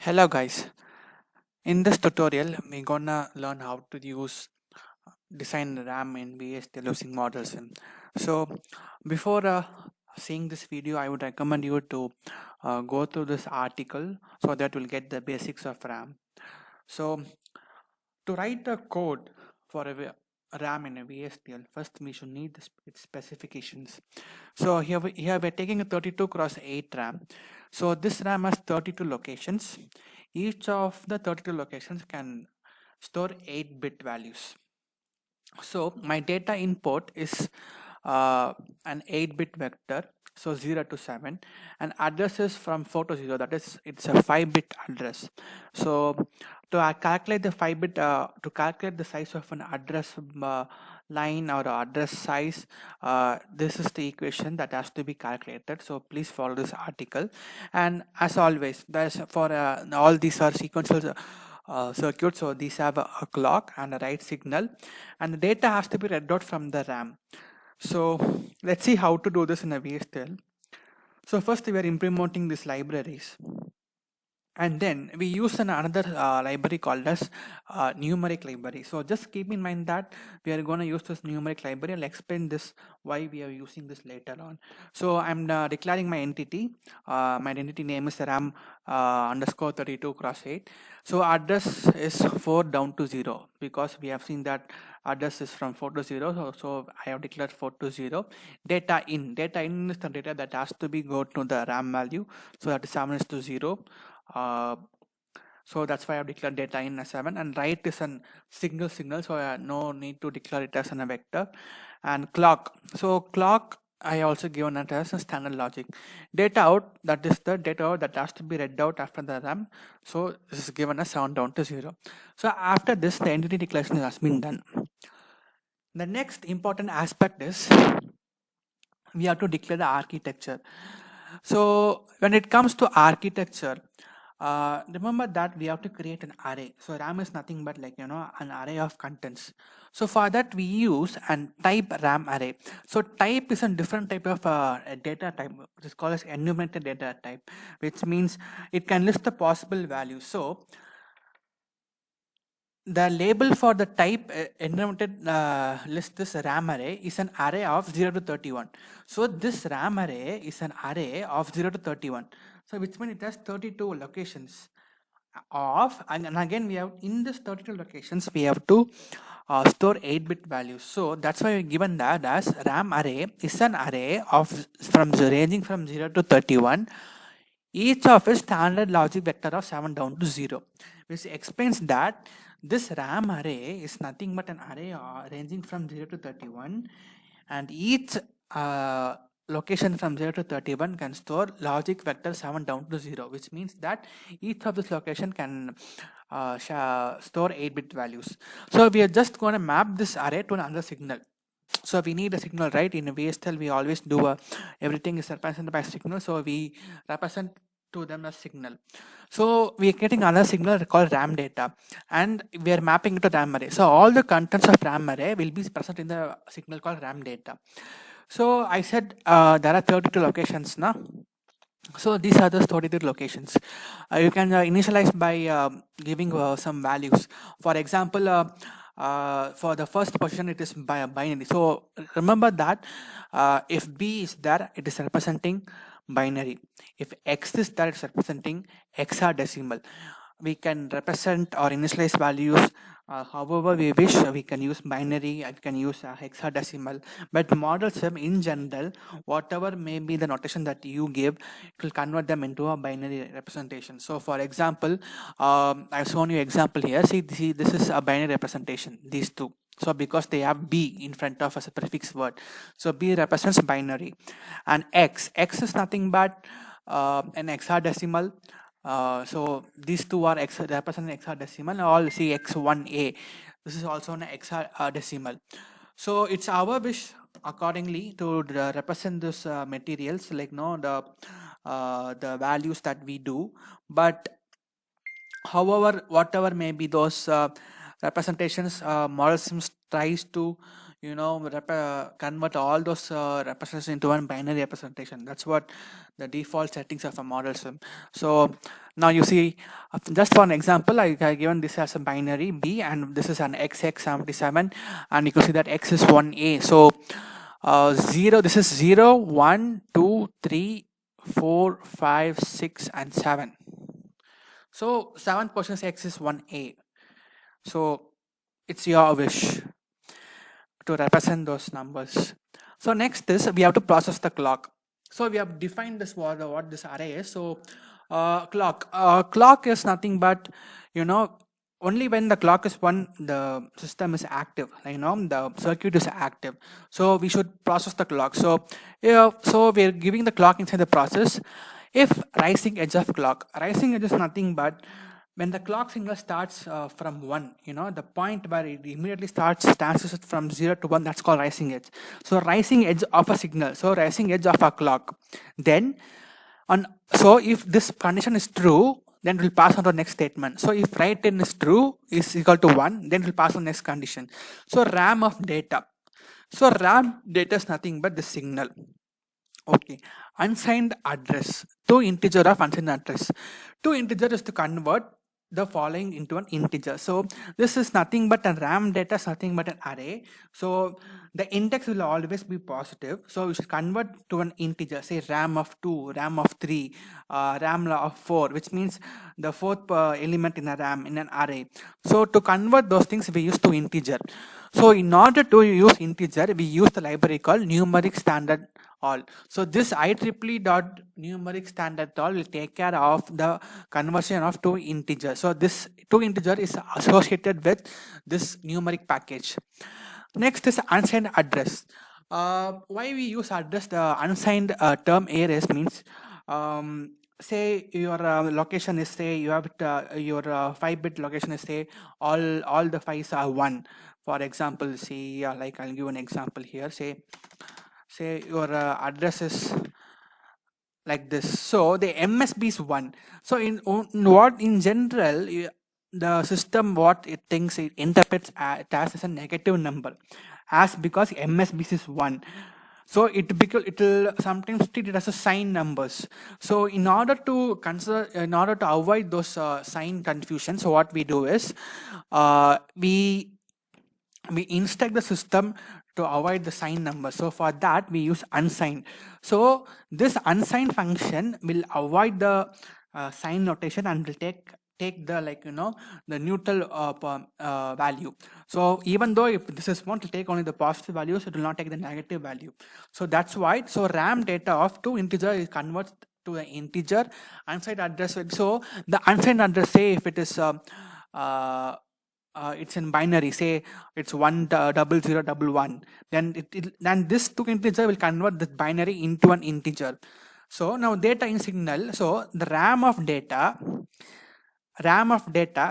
Hello guys, in this tutorial we're gonna learn how to use design RAM in VHDL using ModelSim. So before seeing this video, I would recommend you to go through this article so that you'll get the basics of RAM. So to write the code for a RAM in a VHDL, first we should need its specifications. So here we're taking a 32 cross 8 RAM. So this RAM has 32 locations. Each of the 32 locations can store 8-bit values. So my data input is an 8-bit vector, so 0 to 7, and address is from 4 to 0, that is it's a 5-bit address. So to calculate the 5-bit to calculate the size of an address line or address size, this is the equation that has to be calculated. So please follow this article, and as always there's for all these are sequential circuit, so these have a clock and a write signal, and the data has to be read out from the RAM. So let's see how to do this in a VHDL. So first we are implementing these libraries, and then we use another library called as numeric library. So just keep in mind that we are going to use this numeric library. I'll explain this why we are using this later on. So I'm declaring my entity. My entity name is ram underscore 32 cross 8. So address is 4 down to 0 because we have seen that address is from 4 to 0. So I have declared 4 to 0. Data in is the data that has to be go to the RAM value. So that is 7 is to 0. So that's why I've declared data in as 7, and write is an signal, so no need to declare it as a vector. And clock, so clock I also given it as a standard logic. Data out, that is the data out that has to be read out after the RAM, so this is given as 7 down to 0. So after this, the entity declaration has been done. The next important aspect is we have to declare the architecture. So when it comes to architecture, remember that we have to create an array. So RAM is nothing but an array of contents. So for that we use an type RAM array. So type is a different type of data type, which is called as enumerated data type, which means it can list the possible values. So the label for the type enumerated list this RAM array is an array of 0 to 31. So this RAM array is an array of 0 to 31. So which means it has 32 locations of, and again we have in this 32 locations we have to store 8-bit values. So that's why we're given that as RAM array is an array of ranging from 0 to 31. Each of a standard logic vector of 7 down to 0, which explains that this RAM array is nothing but an array ranging from 0 to 31, and each location from 0 to 31 can store logic vector 7 down to 0, which means that each of this location can store 8-bit values. So we are just going to map this array to another signal. So we need a signal, right? In a VSTL we always do everything is represented by signal, so we represent to them as signal. So we are getting another signal called RAM data, and we are mapping it to RAM array. So all the contents of RAM array will be present in the signal called RAM data. So I said there are 32 locations now. So these are the 32 locations. You can initialize by giving some values. For example, for the first position it is by a binary. So remember that if B is there, it is representing binary. If X is there, it's representing hexadecimal. We can represent or initialize values however we wish. We can use binary, we can use hexadecimal, but ModelSim in general, whatever may be the notation that you give, it will convert them into a binary representation. So for example, I've shown you example here. See, this is a binary representation, these two. So because they have B in front of as a prefix word, so B represents binary, and X is nothing but an hexadecimal. So these two are represent hexadecimal. All see X1A. This is also an hexadecimal. So it's our wish accordingly to represent this materials, like the values that we do. But however, whatever may be those representations, ModelSim tries to convert all those representations into one binary representation. That's what the default settings of a model sim. So now you see, just for an example, I given this as a binary B, and this is an XX77, and you can see that X is 1A. So 0, this is 0, 1, 2, 3, 4, 5, 6, and 7. So 7 position X is 1A. So it's your wish to represent those numbers. So next is we have to process the clock. So we have defined this what this array is. So clock is nothing but, only when the clock is on, the system is active, the circuit is active. So we should process the clock. So so we're giving the clock inside the process. If rising edge of clock, rising edge is nothing but when the clock signal starts from 1, the point where it immediately starts transitions from 0 to 1, that's called rising edge. So rising edge of a signal, so rising edge of a clock. Then so if this condition is true, then it will pass on to the next statement. So if write in is true is equal to 1, then it will pass on next condition. So RAM of data. So RAM data is nothing but the signal. Okay, unsigned address, to integer of unsigned address. To integer is to convert the following into an integer. So this is nothing but a RAM data is nothing but an array. So the index will always be positive. So we should convert to an integer, say RAM of 2, RAM of 3, RAM of 4, which means the fourth element in a RAM in an array. So to convert those things, we use to integer. So in order to use integer, we use the library called numeric standard all. So this IEEE dot numeric standard all will take care of the conversion of to integer. So this to integer is associated with this numeric package. Next is unsigned address. Why we use address? The unsigned term here is means, say your location is, say you have your 5-bit location is, say all the 5s are 1. For example, see, like I'll give an example here. Say your address is like this. So the MSB is 1. So in general, the system, what it thinks, it interprets it as a negative number, as because MSB is 1. So it will sometimes treat it as a sign numbers. So in order to avoid those sign confusion, so what we do is we instruct the system to avoid the sign number. So for that we use unsigned. So this unsigned function will avoid the sign notation and will take the the neutral value. So even though if this is 1 to take only the positive values, it will not take the negative value. So that's why, so RAM data of to integer is converts to the integer. Unsigned address, so the unsigned address, say if it is it's in binary, say it's 10011, then this to integer will convert this binary into an integer. So now data in signal, so the RAM data,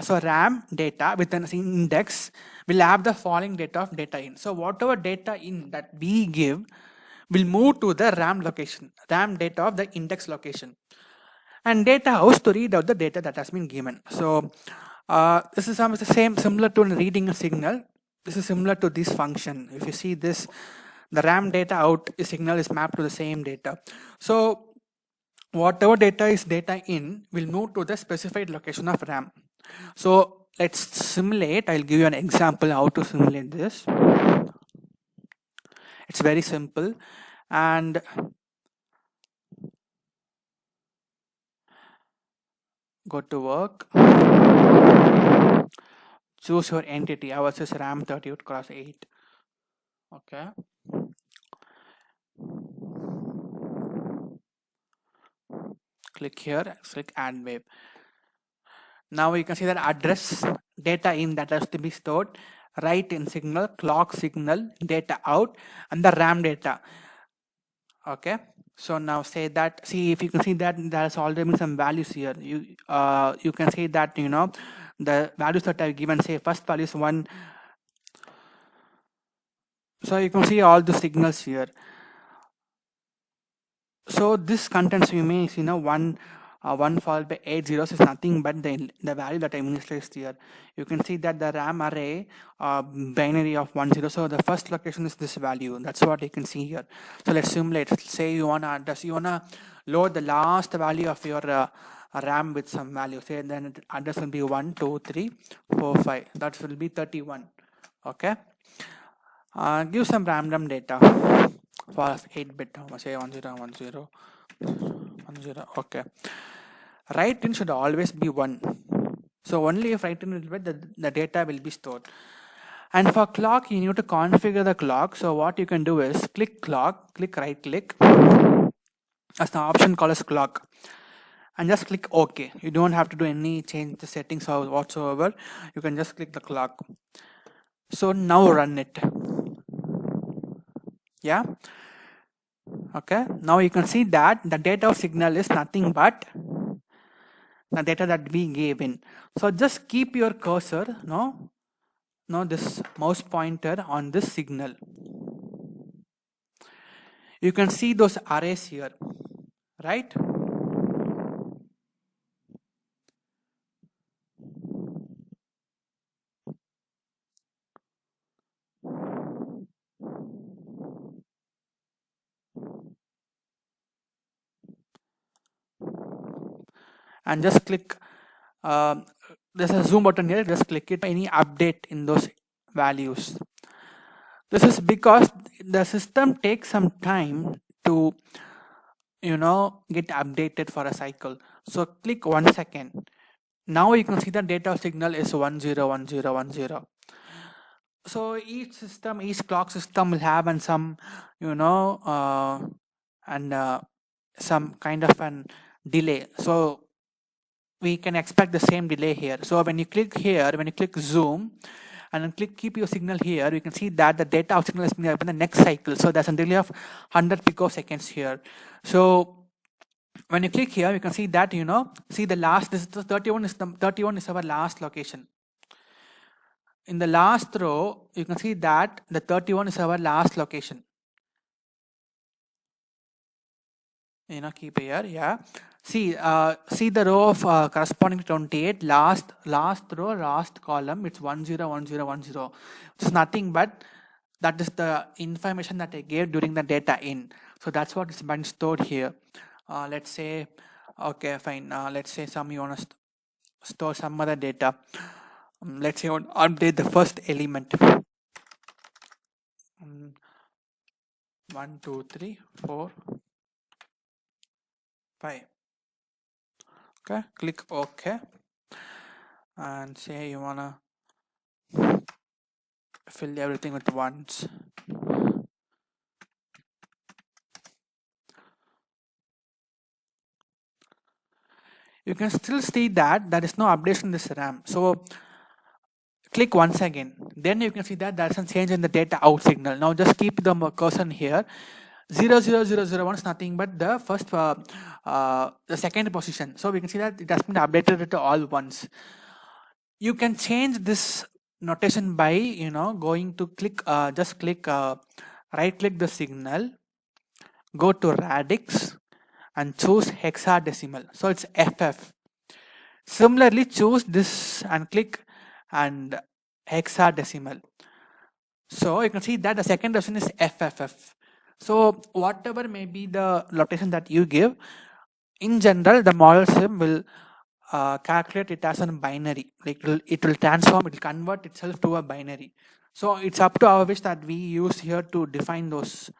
so RAM data with an index will have the following data of data in. So whatever data in that we give will move to the RAM location, RAM data of the index location, and data house to read out the data that has been given. So this is similar to reading a signal. This is similar to this function. If you see this, the RAM data out signal is mapped to the same data. So whatever data is data in will move to the specified location of RAM. So let's simulate. I'll give you an example how to simulate this. It's very simple. And go to work. Choose your entity. Ours is RAM 38x8. Okay. Click here, click add wave. Now you can see that address data in that has to be stored, write in signal, clock signal, data out, and the RAM data. Okay. So now say that, see if you can see that there's already some values here. You can see that the values that I've given, say first value is 1. So you can see all the signals here. So this contains means 1 1 followed by 8 zeros is nothing but the value that I initialized here. You can see that the RAM array binary of 1 0. So the first location is this value. That's what you can see here. So let's simulate. Let's say you wanna load the last value of your RAM with some value. Say then address will be 1 2 3 4 5. That will be 31. Okay. Give some random data for 8-bit. Say 1010 10. Okay. Write in should always be 1. So only if write in will be the data will be stored. And for clock, you need to configure the clock. So what you can do is click clock, right click as the option called as clock, and just click OK. You don't have to do any change the settings or whatsoever. You can just click the clock. So now run it. Yeah. Okay. Now you can see that the data signal is nothing but the data that we gave in. So just keep your cursor, this mouse pointer on this signal. You can see those arrays here, right? And just click, there's a zoom button here, just click it, any update in those values. This is because the system takes some time to get updated for a cycle. So click 1 second. Now you can see the data signal is 101010. So each clock system will have and some some kind of an delay. So we can expect the same delay here. So when you click here, when you click zoom and then click keep your signal here, you can see that the data of signal is being up in the next cycle. So there's a delay of 100 picoseconds here. So when you click here, you can see that see the last, this is the 31 is our last location. In the last row, you can see that the 31 is our last location. Keep here, yeah. See the row of corresponding to 28, last row, last column, it's 101010. It's nothing but that is the information that I gave during the data in. So that's what is been stored here. Let's say, okay, fine. Let's say you want to store some other data. Let's say you want to update the first element. 1 2 3 4 5. Okay, click OK and say you wanna fill everything with ones. You can still see that there is no updation in this RAM. So click once again. Then you can see that there is a change in the data out signal. Now just keep the cursor here. 00001 is nothing but the first the second position. So we can see that it has been updated to all ones. You can change this notation by going to click just click right click the signal, go to radix and choose hexadecimal. So it's FF. Similarly, choose this and click and hexadecimal. So you can see that the second option is FFF. So whatever may be the notation that you give, in general, the ModelSim will calculate it as a binary. Like it will transform, it will convert itself to a binary. So it's up to our wish that we use here to define those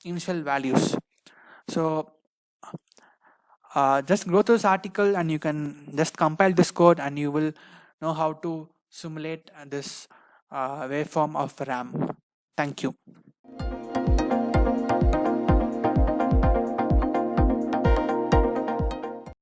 initial values. So just go to this article and you can just compile this code and you will know how to simulate this waveform of RAM. Thank you.